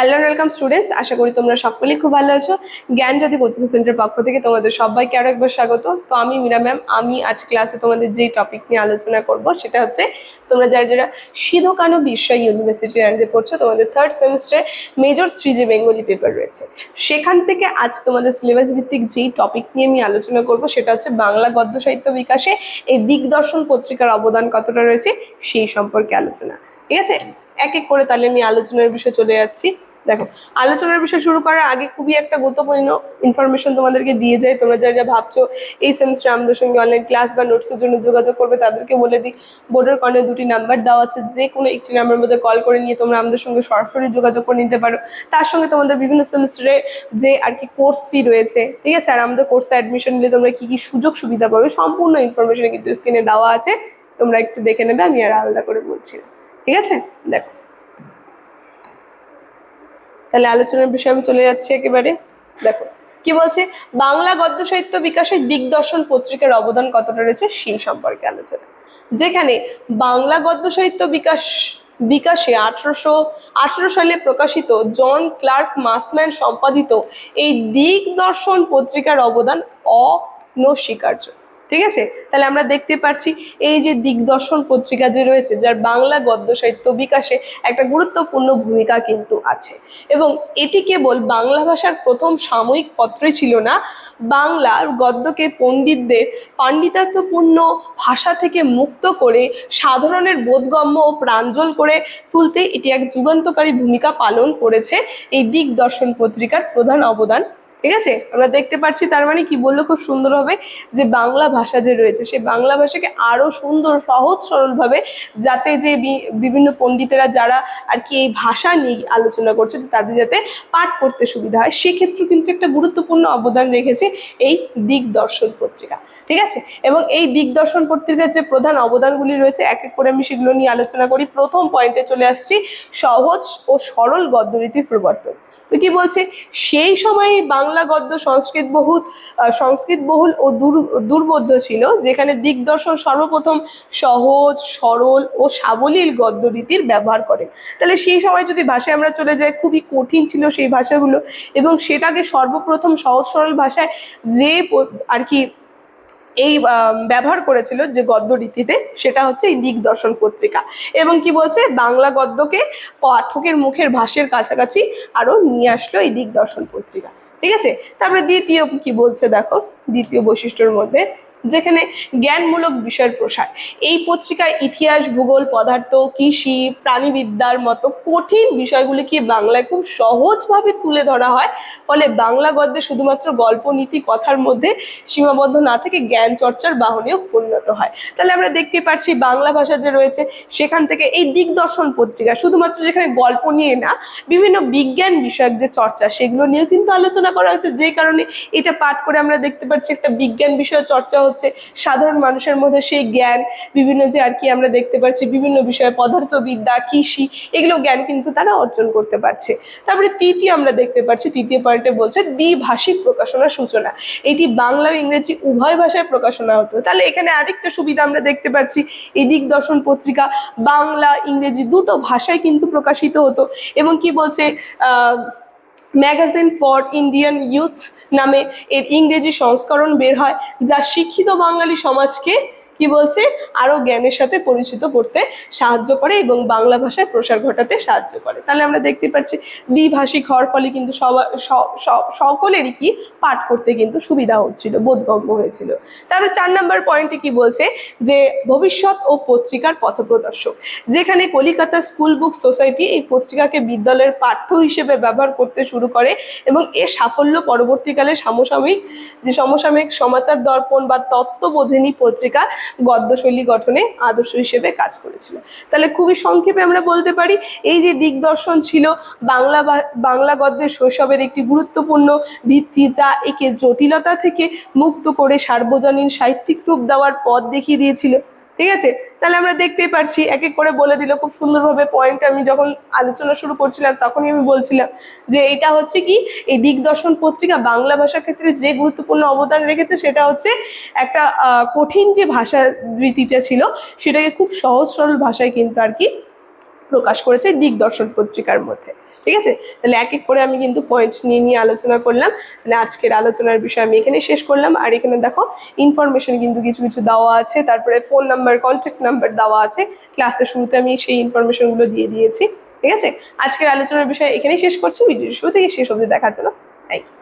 Hello welcome students, আশা করি তোমরা সকলেই খুব ভালো আছো। জ্ঞানজ্যোতি কোচিং সেন্টারের পক্ষ থেকে তোমাদের সবাইকে আরো একবার স্বাগত। তো আমি মীরা ম্যাম, আমি আজ ক্লাসে তোমাদের যে টপিক নিয়ে আলোচনা করব সেটা হচ্ছে তোমরা যারা যারা সিধু কানু বিশ্ব ইউনিভার্সিটির আন্ডারে পড়ছো, তোমাদের থার্ড সেমিস্টারে মেজর 3 যে বেঙ্গলি পেপার রয়েছে, সেখান থেকে আজ তোমাদের সিলেবাস ভিত্তিক যেই টপিক নিয়ে আমি আলোচনা করব সেটা হচ্ছে বাংলা গদ্য সাহিত্য বিকাশে এই দিগদর্শন পত্রিকার অবদান কতটা রয়েছে সেই সম্পর্কে আলোচনা। ঠিক আছে, এক এক করে তাহলে আমি আলোচনার বিষয়ে চলে যাচ্ছি। দেখো, আলোচনার বিষয় শুরু করার আগে খুবই একটা গুরুত্বপূর্ণ ইনফরমেশন তোমাদেরকে দিয়ে যাই। তোমরা যারা যা ভাবছো এই সেমিস্টার আমাদের সঙ্গে অনলাইন ক্লাস বা নোটসের জন্য যোগাযোগ করবে, তাদেরকে বলে দিই বোর্ডের কর্নারে 2টি নাম্বার দেওয়া আছে, যে কোনো একটি নাম্বারের মধ্যে কল করে নিয়ে তোমরা আমাদের সঙ্গে সরাসরি যোগাযোগ করে নিতে পারো। তার সঙ্গে তোমাদের বিভিন্ন সেমিস্টারে যে আর কি কোর্স ফি রয়েছে, ঠিক আছে, আর আমাদের কোর্সে অ্যাডমিশন নিলে তোমরা কি কি সুযোগ সুবিধা পাবে সম্পূর্ণ ইনফরমেশন কিন্তু স্ক্রিনে দেওয়া আছে, তোমরা একটু দেখে নেবে, আমি আর আলাদা করে বলছি না। ঠিক আছে, দেখো তাহলে আলোচনার বিষয়ে আমি চলে যাচ্ছি একেবারে। দেখো কি বলছে, বাংলা গদ্য সাহিত্য বিকাশে দিগদর্শন পত্রিকার অবদান কতটা রয়েছে সেই সম্পর্কে আলোচনা। যেখানে বাংলা গদ্য সাহিত্য বিকাশে 1818 সালে প্রকাশিত জন ক্লার্ক মাসম্যান সম্পাদিত এই দিগদর্শন পত্রিকার অবদান অনস্বীকার্য। ঠিক আছে, তাহলে আমরা দেখতে পাচ্ছি এই যে দিগদর্শন পত্রিকা যে রয়েছে, যার বাংলা গদ্য সাহিত্য বিকাশে একটা গুরুত্বপূর্ণ ভূমিকা কিন্তু আছে, এবং এটি কেবল বাংলা ভাষার প্রথম সাময়িক পত্রই ছিল না, বাংলার গদ্যকে পণ্ডিতদের পাণ্ডিত্যপূর্ণ ভাষা থেকে মুক্ত করে সাধারণের বোধগম্য ও প্রাঞ্জল করে তুলতে এটি এক যুগান্তকারী ভূমিকা পালন করেছে এই দিগদর্শন পত্রিকার প্রধান অবদান। ঠিক আছে, আমরা দেখতে পাচ্ছি তার মানে কি বললো খুব সুন্দরভাবে, যে বাংলা ভাষা যে রয়েছে সেই বাংলা ভাষাকে আরো সুন্দর সহজ সরলভাবে, যাতে যে বিভিন্ন পণ্ডিতেরা যারা আর কি এই ভাষা নিয়ে আলোচনা করছে তাদের যাতে পাঠ করতে সুবিধা হয়, সেক্ষেত্রে কিন্তু একটা গুরুত্বপূর্ণ অবদান রেখেছে এই দিগদর্শন পত্রিকা। ঠিক আছে, এবং এই দিগদর্শন পত্রিকার যে প্রধান অবদানগুলি রয়েছে এক এক করে আমি সেগুলো নিয়ে আলোচনা করি। প্রথম পয়েন্টে চলে আসছি, সহজ ও সরল গদ্যরীতির প্রবর্তন। তো কি বলছে, সেই সময় বাংলা গদ্য সংস্কৃত বহুল ও দুর্বোধ্য ছিল, যেখানে দিগদর্শন সর্বপ্রথম সহজ সরল ও সাবলীল গদ্য রীতির ব্যবহার করেন। তাহলে সেই সময় যদি ভাষায় আমরা চলে যাই, খুবই কঠিন ছিল সেই ভাষাগুলো, এবং সেটাকে সর্বপ্রথম সহজ সরল ভাষায় যে আর কি এই ব্যবহার করেছিল যে গদ্য রীতিতে, সেটা হচ্ছে এই দিগদর্শন পত্রিকা। এবং কি বলছে, বাংলা গদ্যকে পাঠকের মুখের ভাষার কাছাকাছি আরো নিয়ে আসলো এই দিগদর্শন পত্রিকা। ঠিক আছে, তারপরে দ্বিতীয় কি বলছে, দেখো দ্বিতীয় বৈশিষ্ট্যের মধ্যে, যেখানে জ্ঞানমূলক বিষয়ের প্রসার। এই পত্রিকায় ইতিহাস, ভূগোল, পদার্থ, কৃষি, প্রাণীবিদ্যার মতো কঠিন বিষয়গুলিকে বাংলায় খুব সহজভাবে তুলে ধরা হয়, ফলে বাংলা গদ্যে শুধুমাত্র গল্প, নীতি, কথার মধ্যে সীমাবদ্ধ না থেকে জ্ঞান চর্চার বাহনেও পরিণত হয়। তাহলে আমরা দেখতে পাচ্ছি বাংলা ভাষা যে রয়েছে সেখান থেকে এই দিগদর্শন পত্রিকা শুধুমাত্র যেখানে গল্প নিয়ে না, বিভিন্ন বিজ্ঞান বিষয়ক যে চর্চা সেগুলো নিয়েও কিন্তু আলোচনা করা হচ্ছে, যে কারণে এটা পাঠ করে আমরা দেখতে পাচ্ছি একটা বিজ্ঞান বিষয়ে চর্চা হচ্ছে, সাধারণ মানুষের মধ্যে সেই জ্ঞান বিভিন্ন যে আর কি আমরা দেখতে পাচ্ছি বিভিন্ন বিষয়ে পদার্থবিদ্যা, কৃষি, এগুলো জ্ঞান কিন্তু তারা অর্জন করতে পারছে। তারপরে তৃতীয় আমরা দেখতে পাচ্ছি, তৃতীয় পয়েন্টে বলছে দ্বিভাষিক প্রকাশনার সূচনা। এটি বাংলা ও ইংরেজি উভয় ভাষায় প্রকাশনা হতো। তাহলে এখানে আরেকটা সুবিধা আমরা দেখতে পাচ্ছি, এই দিগদর্শন পত্রিকা বাংলা ইংরেজি দুটো ভাষায় কিন্তু প্রকাশিত হতো। এবং কি বলছে, ম্যাগাজিন ফর ইন্ডিয়ান ইউথ নামে এর ইংরেজি সংস্করণ বের হয়, যা শিক্ষিত বাঙালি সমাজকে কি বলছে আরো জ্ঞানের সাথে পরিচিত করতে সাহায্য করে এবং বাংলা ভাষার প্রসার ঘটাতে সাহায্য করে। তাহলে আমরা দেখতে পাচ্ছি দ্বিভাষিক হওয়ার ফলে কিন্তু সকলেরই কি পাঠ করতে কিন্তু সুবিধা হচ্ছিল, বোধগম্য হয়েছিল। তাহলে 4 নম্বর পয়েন্টে কি বলছে, যে ভবিষ্যৎ ও পত্রিকার পথপ্রদর্শক। যেখানে কলিকাতা স্কুল বুক সোসাইটি এই পত্রিকাকে বিদ্যালয়ের পাঠ্য হিসেবে ব্যবহার করতে শুরু করে, এবং এর সাফল্য পরবর্তীকালে সমসাময়িক সমাচার দর্পণ বা তত্ত্ববোধিনী পত্রিকা গদ্যশৈলী গঠনে আদর্শ হিসেবে কাজ করেছিল। তাহলে খুবই সংক্ষেপে আমরা বলতে পারি, এই যে দিগদর্শন ছিল বাংলা গদ্যের শৈশবের একটি গুরুত্বপূর্ণ ভিত্তি, যা একে জটিলতা থেকে মুক্ত করে সার্বজনীন সাহিত্যিক রূপ দেওয়ার পথ দেখিয়ে দিয়েছিল। ঠিক আছে, তাহলে আমরা দেখতেই পারছি এক এক করে বলে দিল খুব সুন্দরভাবে পয়েন্ট। আমি যখন আলোচনা শুরু করছিলাম তখনই আমি বলছিলাম যে এটা হচ্ছে কি, এই দিগদর্শন পত্রিকা বাংলা ভাষার ক্ষেত্রে যে গুরুত্বপূর্ণ অবদান রেখেছে সেটা হচ্ছে একটা কঠিন যে ভাষা রীতিটা ছিল সেটাকে খুব সহজ সরল ভাষায় কিন্তু আর কি প্রকাশ করেছে দিগদর্শন পত্রিকার মধ্যে। ঠিক আছে, তাহলে এক এক করে আমি কিন্তু পয়েন্ট নিয়ে নিয়ে আলোচনা করলাম। মানে আজকের আলোচনার বিষয় আমি এখানে শেষ করলাম। আর এখানে দেখো ইনফরমেশন কিন্তু কিছু কিছু দেওয়া আছে, তারপরে ফোন নাম্বার, কন্ট্যাক্ট নাম্বার দেওয়া আছে। ক্লাসের শুরুতে আমি সেই ইনফরমেশনগুলো দিয়ে দিয়েছি। ঠিক আছে, আজকের আলোচনার বিষয় এখানেই শেষ করছি। ভিডিওর শুরু থেকে শেষ অবধি দেখার জন্য থ্যাংক ইউ।